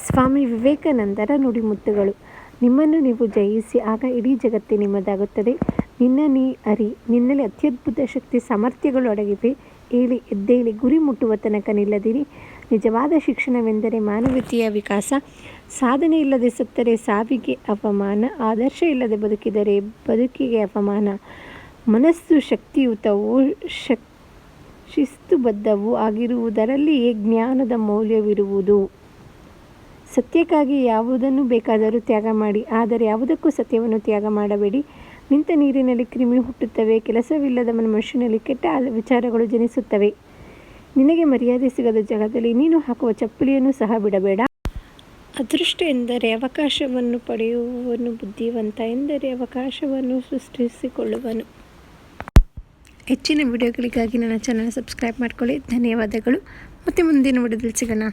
ಸ್ವಾಮಿ ವಿವೇಕಾನಂದರ ನುಡಿಮುತ್ತುಗಳು. ನಿಮ್ಮನ್ನು ನೀವು ಜಯಿಸಿ, ಆಗ ಇಡೀ ಜಗತ್ತೇ ನಿಮ್ಮದಾಗುತ್ತದೆ. ನಿನ್ನ ನೀ ಅರಿ, ನಿನ್ನಲ್ಲಿ ಅತ್ಯದ್ಭುತ ಶಕ್ತಿ ಸಾಮರ್ಥ್ಯಗಳು ಅಡಗಿವೆ. ಏಳಿ ಎದ್ದೇಳಿ, ಗುರಿ ಮುಟ್ಟುವ ತನಕ ನಿಲ್ಲದಿರಿ. ನಿಜವಾದ ಶಿಕ್ಷಣವೆಂದರೆ ಮಾನವೀಯತೆಯ ವಿಕಾಸ. ಸಾಧನೆ ಇಲ್ಲದೆ ಸತ್ತರೆ ಸಾವಿಗೆ ಅವಮಾನ, ಆದರ್ಶ ಇಲ್ಲದೆ ಬದುಕಿದರೆ ಬದುಕಿಗೆ ಅವಮಾನ. ಮನಸ್ಸು ಶಕ್ತಿಯುತವೂ ಶಿಸ್ತುಬದ್ಧವೂ ಆಗಿರುವುದರಲ್ಲಿಯೇ ಜ್ಞಾನದ ಮೌಲ್ಯವಿರುವುದು. ಸತ್ಯಕ್ಕಾಗಿ ಯಾವುದನ್ನು ಬೇಕಾದರೂ ತ್ಯಾಗ ಮಾಡಿ, ಆದರೆ ಯಾವುದಕ್ಕೂ ಸತ್ಯವನ್ನು ತ್ಯಾಗ ಮಾಡಬೇಡಿ. ನಿಂತ ನೀರಿನಲ್ಲಿ ಕ್ರಿಮಿ ಹುಟ್ಟುತ್ತವೆ. ಕೆಲಸವಿಲ್ಲದ ಮನುಷ್ಯನಲ್ಲಿ ಕೆಟ್ಟ ವಿಚಾರಗಳು ಜನಿಸುತ್ತವೆ. ನಿನಗೆ ಮರ್ಯಾದೆ ಸಿಗದ ಜಾಗದಲ್ಲಿ ನೀನು ಹಾಕುವ ಚಪ್ಪಲಿಯನ್ನು ಸಹ ಬಿಡಬೇಡ. ಅದೃಷ್ಟ ಎಂದರೆ ಅವಕಾಶವನ್ನು ಪಡೆಯುವವನು, ಬುದ್ಧಿವಂತ ಎಂದರೆ ಅವಕಾಶವನ್ನು ಸೃಷ್ಟಿಸಿಕೊಳ್ಳುವವನು. ಹೆಚ್ಚಿನ ವಿಡಿಯೋಗಳಿಗಾಗಿ ನನ್ನ ಚಾನಲ್ ಸಬ್ಸ್ಕ್ರೈಬ್ ಮಾಡಿಕೊಳ್ಳಿ. ಧನ್ಯವಾದಗಳು. ಮತ್ತೆ ಮುಂದಿನ ವಿಡಿಯೋದಲ್ಲಿ ಸಿಗೋಣ.